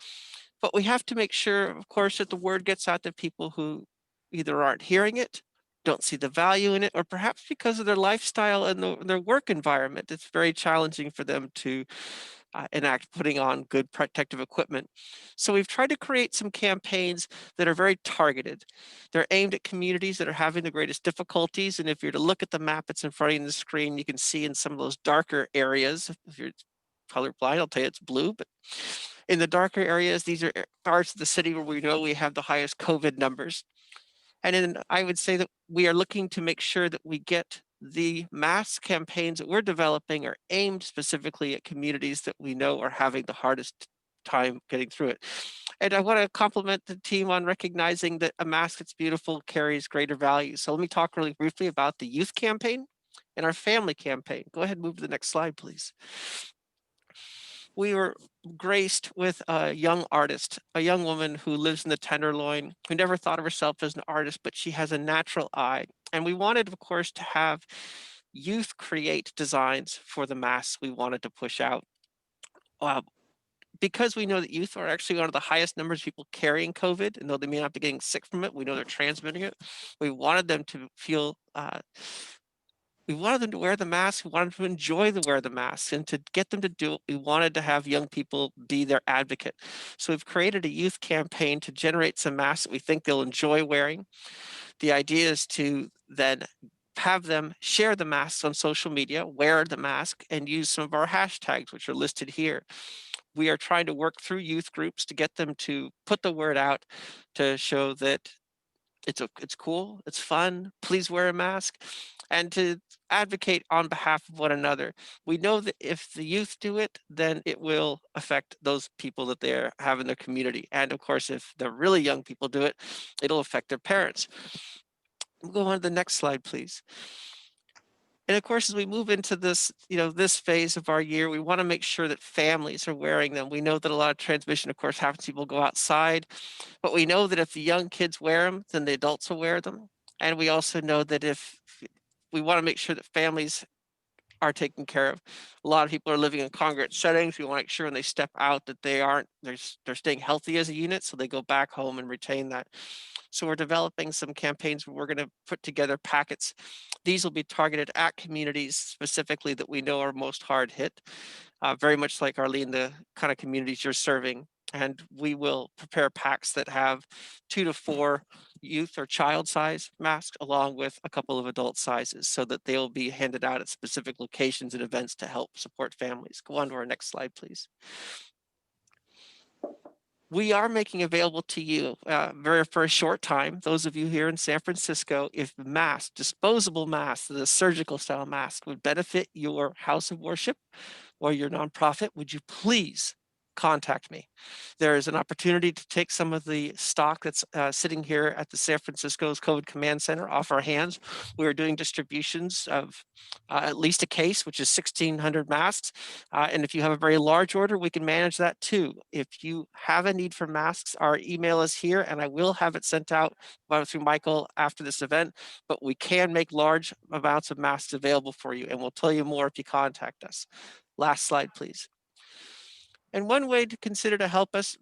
But we have to make sure, of course, that the word gets out to people who either aren't hearing it, don't see the value in it, or perhaps because of their lifestyle and their work environment, it's very challenging for them to enact putting on good protective equipment. So we've tried to create some campaigns that are very targeted. They're aimed at communities that are having the greatest difficulties. And if you're to look at the map that's in front of you on the screen, you can see in some of those darker areas, if you're colorblind, I'll tell you it's blue, but in the darker areas, these are parts of the city where we know we have the highest COVID numbers. And then I would say that we are looking to make sure that we get the mass campaigns that we're developing are aimed specifically at communities that we know are having the hardest time getting through it. And I want to compliment the team on recognizing that a mask that's beautiful carries greater value. So let me talk really briefly about the youth campaign and our family campaign. Go ahead and move to the next slide, please. We were graced with a young artist, a young woman who lives in the Tenderloin, who never thought of herself as an artist, but she has a natural eye. And we wanted, of course, to have youth create designs for the masks we wanted to push out. Because we know that youth are actually one of the highest numbers of people carrying COVID, and though they may not be getting sick from it, we know they're transmitting it. We wanted them to feel we wanted them to wear the mask. We wanted them to enjoy the wear the mask, and to get them to do it, we wanted to have young people be their advocate. So we've created a youth campaign to generate some masks that we think they'll enjoy wearing. The idea is to then have them share the masks on social media, wear the mask, and use some of our hashtags, which are listed here. We are trying to work through youth groups to get them to put the word out to show that it's cool, it's fun, please wear a mask, and to advocate on behalf of one another. We know that if the youth do it, then it will affect those people that they have in their community. And of course, if the really young people do it, it'll affect their parents. We'll go on to the next slide, please. And of course, as we move into this, this phase of our year, we want to make sure that families are wearing them. We know that a lot of transmission, of course, happens. People go outside, but we know that if the young kids wear them, then the adults will wear them. And we also know that if we want to make sure that families are taken care of. A lot of people are living in congregate settings. We want to make sure when they step out that they're staying healthy as a unit, so they go back home and retain that. So we're developing some campaigns where we're going to put together packets. These will be targeted at communities specifically that we know are most hard hit, very much like Arlene, the kind of communities you're serving. And we will prepare packs that have 2 to 4 youth or child size masks along with a couple of adult sizes so that they'll be handed out at specific locations and events to help support families. Go on to our next slide, please. We are making available to you for a short time, those of you here in San Francisco, if masks, disposable masks, the surgical style mask would benefit your house of worship or your nonprofit, would you please contact me? There is an opportunity to take some of the stock that's sitting here at the San Francisco's COVID Command Center off our hands. We are doing distributions of at least a case, which is 1,600 masks. And if you have a very large order, we can manage that too. If you have a need for masks, our email is here, and I will have it sent out through Michael after this event, but we can make large amounts of masks available for you, and we'll tell you more if you contact us. Last slide, please. And one way to consider to help us,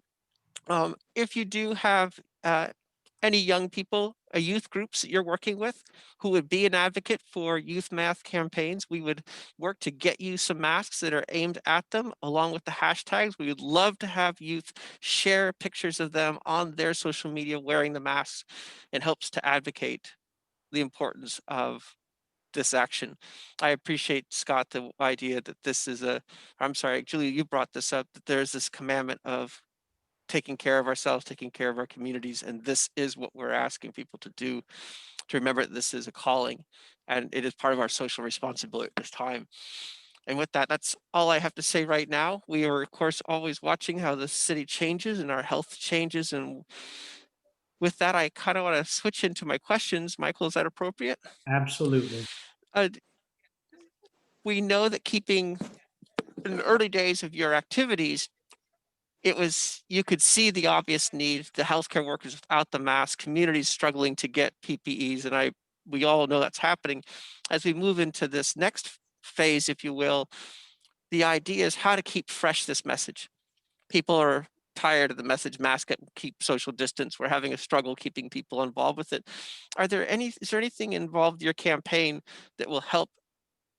if you do have any young people, youth groups that you're working with who would be an advocate for youth mask campaigns, we would work to get you some masks that are aimed at them along with the hashtags. We would love to have youth share pictures of them on their social media wearing the masks. It helps to advocate the importance of this action. I appreciate, Scott, the idea that this is I'm sorry, Julia, you brought this up, that there's this commandment of taking care of ourselves, taking care of our communities, and this is what we're asking people to do, to remember that this is a calling, and it is part of our social responsibility at this time. And with that, that's all I have to say right now. We are, of course, always watching how the city changes and our health changes, and with that, I kind of want to switch into my questions. Michael, is that appropriate? Absolutely. We know that keeping in the early days of your activities, you could see the obvious need, the healthcare workers without the mask, communities struggling to get PPEs. And we all know that's happening. As we move into this next phase, if you will, the idea is how to keep fresh this message. People are tired of the message mask it, keep social distance. We're having a struggle keeping people involved with it. Is there anything involved in your campaign that will help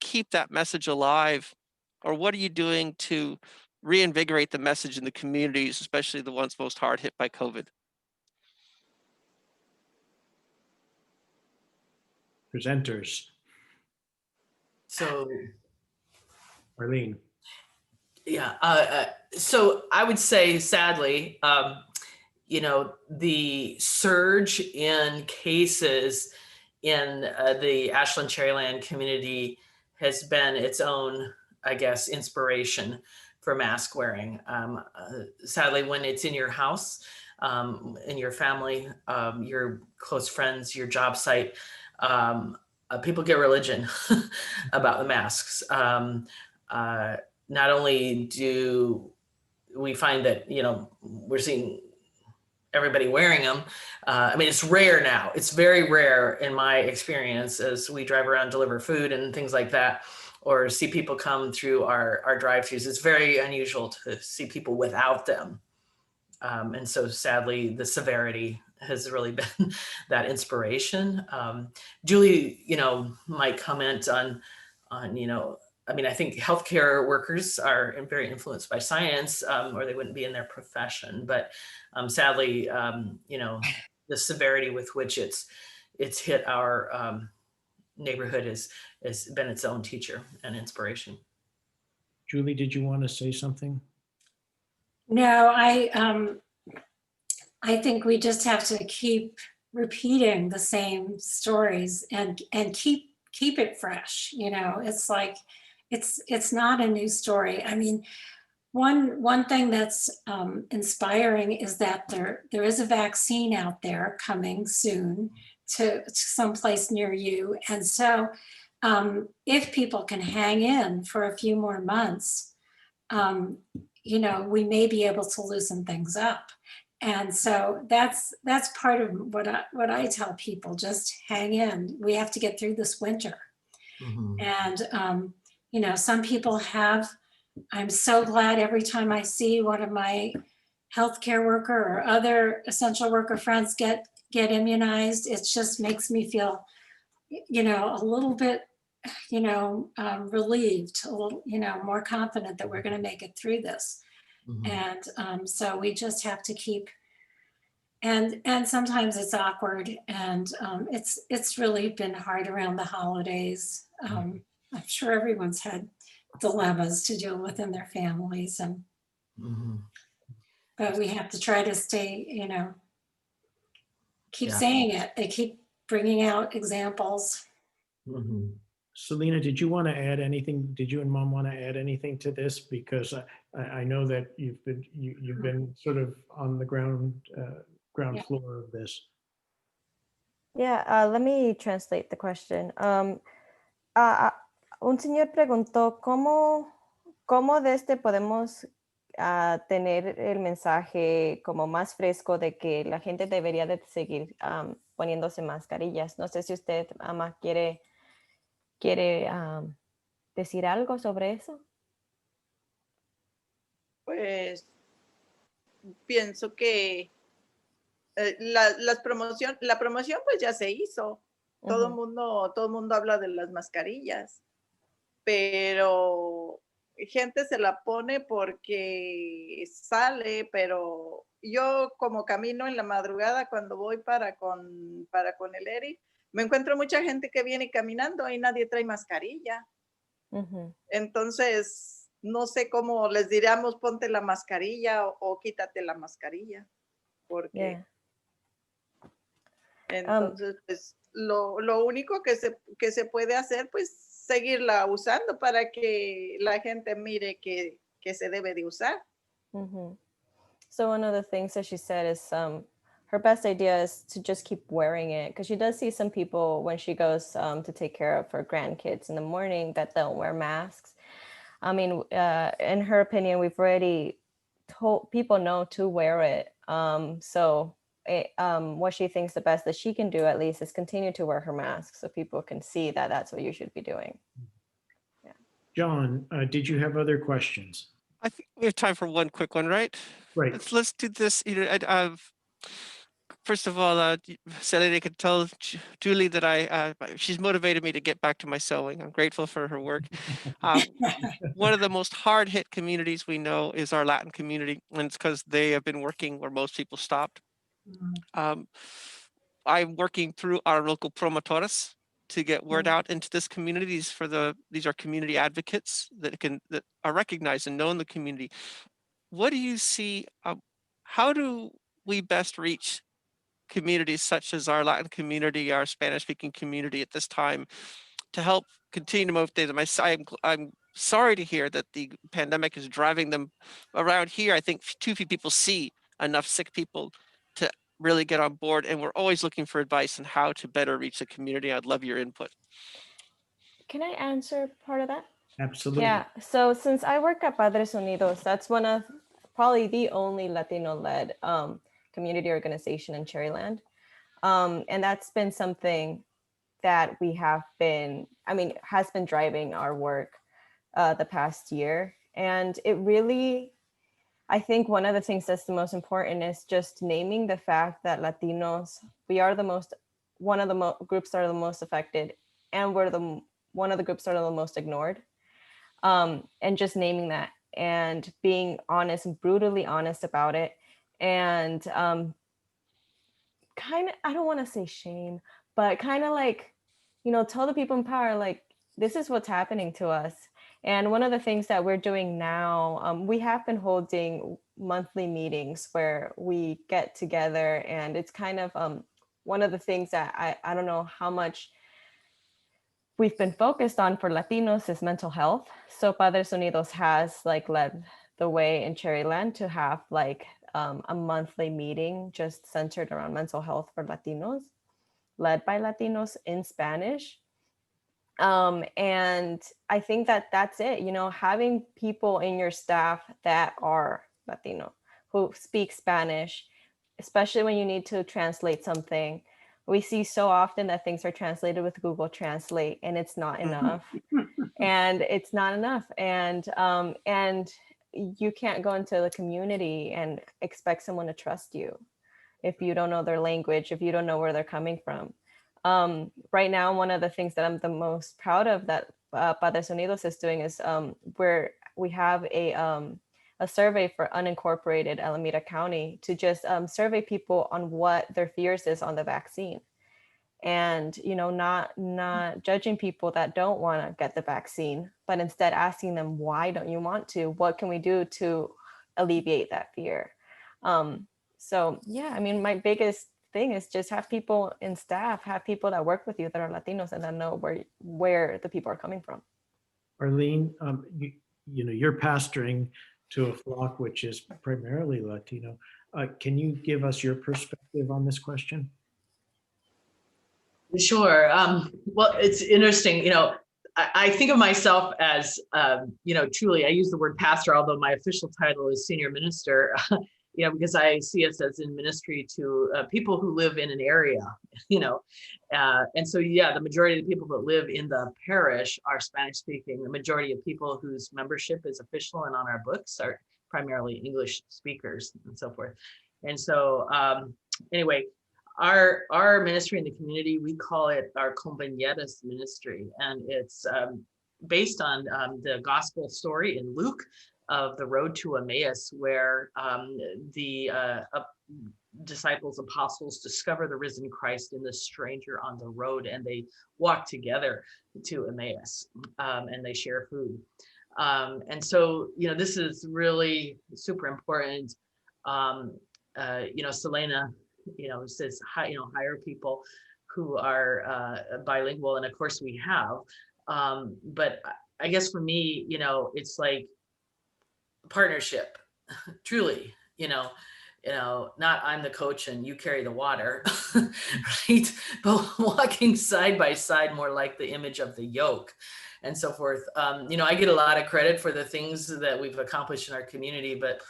keep that message alive? Or what are you doing to reinvigorate the message in the communities, especially the ones most hard hit by COVID? Presenters. So, Arlene. yeah, so I would say, sadly, the surge in cases in the Ashland Cherryland community has been its own, I guess, inspiration for mask wearing. Sadly, when it's in your house, in your family, your close friends, your job site, people get religion about the masks. Not only do we find that, we're seeing everybody wearing them. I mean, it's rare now. It's very rare in my experience as we drive around, deliver food and things like that, or see people come through our drive-thrus. It's very unusual to see people without them. And so sadly, the severity has really been that inspiration. Julie, might comment on, I mean, I think healthcare workers are very influenced by science, or they wouldn't be in their profession. But sadly, the severity with which it's hit our neighborhood has been its own teacher and inspiration. Julie, did you want to say something? No, I think we just have to keep repeating the same stories and keep it fresh. It's like it's not a new story. I mean, one thing that's inspiring is that there is a vaccine out there coming soon to someplace near you, and so if people can hang in for a few more months, we may be able to loosen things up. And so that's part of what I tell people, just hang in. We have to get through this winter. Mm-hmm. And, some people I'm so glad every time I see one of my healthcare worker or other essential worker friends get immunized, it just makes me feel, a little bit, relieved, a little, more confident that we're going to make it through this. Mm-hmm. And so we just have to keep, and sometimes it's awkward, and it's really been hard around the holidays. I'm sure everyone's had dilemmas to deal with in their families, and mm-hmm. But we have to try to stay, keep saying it. They keep bringing out examples. Mm-hmm. Selena, did you want to add anything? Did you and Mom want to add anything to this? Because I know that you've been sort of on the ground floor of this. Yeah, let me translate the question. Un señor preguntó cómo podemos tener el mensaje como más fresco de que la gente debería de seguir poniéndose mascarillas. No sé si usted, Ama, quiere decir algo sobre eso. Pues pienso que la promoción pues ya se hizo. Todo el mundo habla de las mascarillas, pero gente se la pone porque sale, pero yo como camino en la madrugada cuando voy para con el Eric, me encuentro mucha gente que viene caminando y nadie trae mascarilla. Entonces, no sé cómo les diríamos, ponte la mascarilla o quítate la mascarilla, porque entonces pues lo único que se puede hacer, pues seguirla usando para que la gente mire que se debe de usar. So one of the things that she said is her best idea is to just keep wearing it, because she does see some people when she goes to take care of her grandkids in the morning that don't wear masks. I mean, in her opinion, we've already told people know to wear it. What she thinks the best that she can do at least is continue to wear her mask so people can see that that's what you should be doing. John, did you have other questions? I think we have time for one quick one, right? Right. Let's do this. First of all, Selena could tell Julie that she's motivated me to get back to my sewing. I'm grateful for her work. One of the most hard hit communities we know is our Latin community, and it's because they have been working where most people stopped. I'm working through our local promotores to get word out into this community. These are community advocates that are recognized and known in the community. What do you see? How do we best reach communities such as our Latin community, our Spanish-speaking community at this time to help continue to motivate them? I'm sorry to hear that the pandemic is driving them around here. I think too few people see enough sick people to really get on board, and we're always looking for advice on how to better reach the community. I'd love your input. Can I answer part of that? Absolutely. Yeah, so since I work at Padres Unidos, that's one of probably the only Latino-led community organization in Cherryland. And that's been something that has been driving our work the past year. And it really, I think one of the things that's the most important is just naming the fact that Latinos, we are one of the groups that are the most affected, and we're one of the groups that are the most ignored. And just naming that and being honest and brutally honest about it. And kind of, I don't want to say shame, but kind of like, tell the people in power, like, this is what's happening to us. And one of the things that we're doing now, we have been holding monthly meetings where we get together, and it's kind of one of the things that I don't know how much we've been focused on for Latinos is mental health. So Padres Unidos has led the way in Cherryland to have a monthly meeting just centered around mental health for Latinos, led by Latinos in Spanish. And I think that that's it, having people in your staff that are Latino, who speak Spanish, especially when you need to translate something. We see so often that things are translated with Google Translate, and it's not enough. And it's not enough. And you can't go into the community and expect someone to trust you if you don't know their language, if you don't know where they're coming from. Right now, one of the things that I'm the most proud of that Padres Unidos is doing is where we have a survey for unincorporated Alameda County to just survey people on what their fears is on the vaccine. And, not judging people that don't want to get the vaccine, but instead asking them, why don't you want to? What can we do to alleviate that fear? So, yeah, my biggest thing is just have people in staff, have people that work with you that are Latinos and that know where the people are coming from. Arlene, you're pastoring to a flock which is primarily Latino. Can you give us your perspective on this question? Sure. Well, it's interesting. I think of myself as, truly, I use the word pastor, although my official title is senior minister, because I see us as in ministry to people who live in an area, and so, yeah, the majority of the people that live in the parish are Spanish speaking. The majority of people whose membership is official and on our books are primarily English speakers and so forth. And so, anyway, our ministry in the community, we call it our Compañeras ministry, and it's based on the gospel story in Luke of the road to Emmaus, where the disciples, apostles discover the risen Christ in the stranger on the road, and they walk together to Emmaus, and they share food. And so, this is really super important. Selena, says, hire people who are bilingual, and of course we have. But I guess for me, it's like partnership, truly, not I'm the coach and you carry the water, right? But walking side by side, more like the image of the yoke and so forth. I get a lot of credit for the things that we've accomplished in our community, but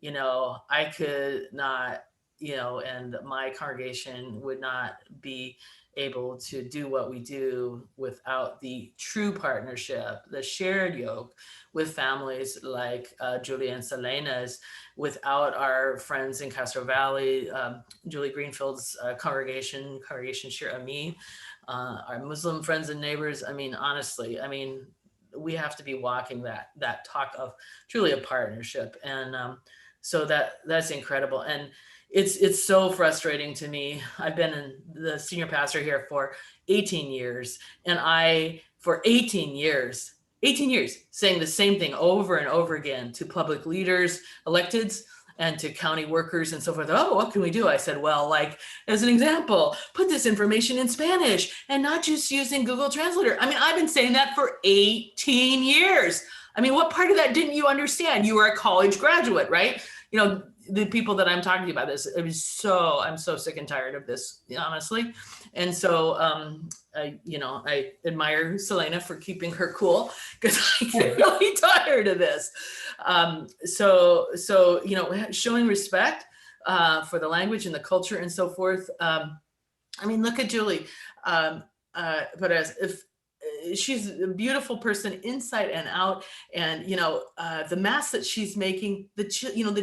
you know, I could not, you know, and my congregation would not be able to do what we do without the true partnership, the shared yoke with families like Julie and Selena's, without our friends in Castro Valley, Julie Greenfield's Congregation Shir Ami, our Muslim friends and neighbors. I mean, honestly, I mean, we have to be walking that talk of truly a partnership. And so that's incredible. And it's so frustrating to me. I've been the senior pastor here for 18 years, and for 18 years saying the same thing over and over again to public leaders, electeds, and to county workers and so forth. Oh, what can we do? I said, well, like, as an example, put this information in Spanish and not just using Google Translator. I mean, I've been saying that for 18 years. I mean, what part of that didn't you understand? You were a college graduate, right? You know, the people that I'm talking about this, I'm so sick and tired of this, honestly. And so, you know, I admire Selena for keeping her cool, because I get really tired of this. So, you know, showing respect for the language and the culture and so forth. I mean, look at Julie. But as if she's a beautiful person inside and out, and you know, the masks that she's making, the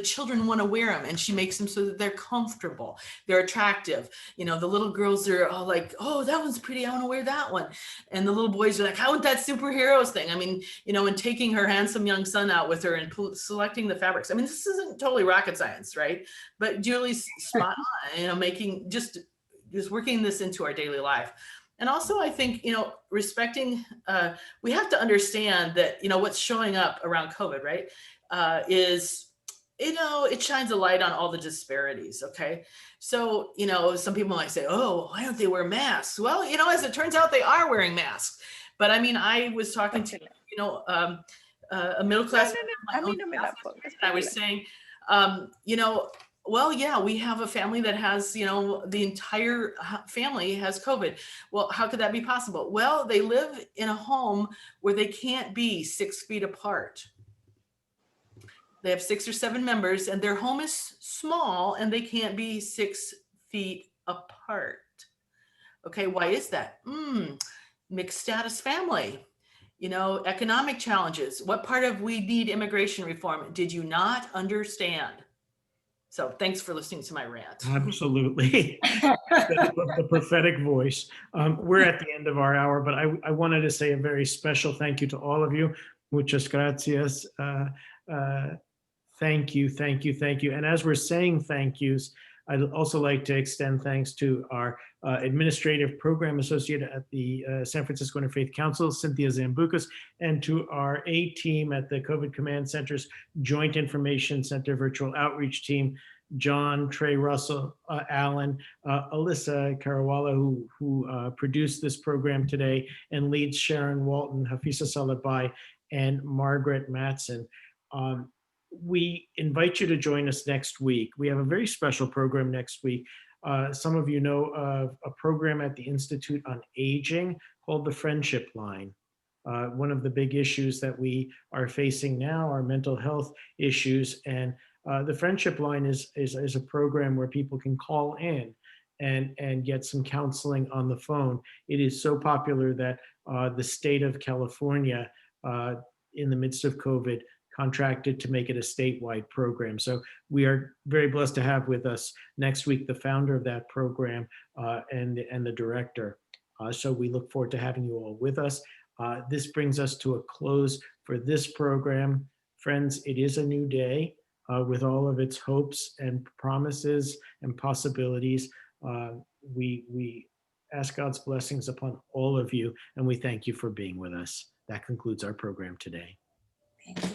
children want to wear them, and she makes them so that they're comfortable, they're attractive. You know, the little girls are all like, oh, that one's pretty, I want to wear that one. And the little boys are like, I want that superheroes thing. I mean, you know, and taking her handsome young son out with her and selecting the fabrics. I mean, this isn't totally rocket science, right? But Julie's spot on, you know, making just working this into our daily life. And also, I think, you know, respecting, we have to understand that, you know, what's showing up around COVID, right, is, you know, it shines a light on all the disparities, okay? So, you know, some people might say, oh, why don't they wear masks? Well, you know, as it turns out, they are wearing masks. But I mean, I was talking to, you know, a middle-class, I was saying, you know, well, yeah, we have a family that has, you know, the entire family has COVID. Well, how could that be possible? Well, they live in a home where they can't be 6 feet apart. They have 6 or 7 members, and their home is small, and they can't be 6 feet apart. Okay, why is that? Mixed status family. You know, economic challenges. What part of we need immigration reform did you not understand? So thanks for listening to my rant. Absolutely. The prophetic voice. We're at the end of our hour, but I wanted to say a very special thank you to all of you. Muchas gracias. Thank you, thank you, thank you. And as we're saying thank yous, I'd also like to extend thanks to our administrative program associate at the San Francisco Interfaith Council, Cynthia Zambucas, and to our A team at the COVID Command Center's Joint Information Center Virtual Outreach Team, John, Trey Russell, Alan, Alyssa Carawala, who produced this program today, and leads Sharon Walton, Hafisa Salabai, and Margaret Matson. We invite you to join us next week. We have a very special program next week. Some of you know of a program at the Institute on Aging called the Friendship Line. One of the big issues that we are facing now are mental health issues, and the Friendship Line is a program where people can call in and get some counseling on the phone. It is so popular that the state of California, in the midst of COVID, contracted to make it a statewide program. So we are very blessed to have with us next week the founder of that program and the director. So we look forward to having you all with us. This brings us to a close for this program. Friends, it is a new day with all of its hopes and promises and possibilities. We ask God's blessings upon all of you, and we thank you for being with us. That concludes our program today. Thank you.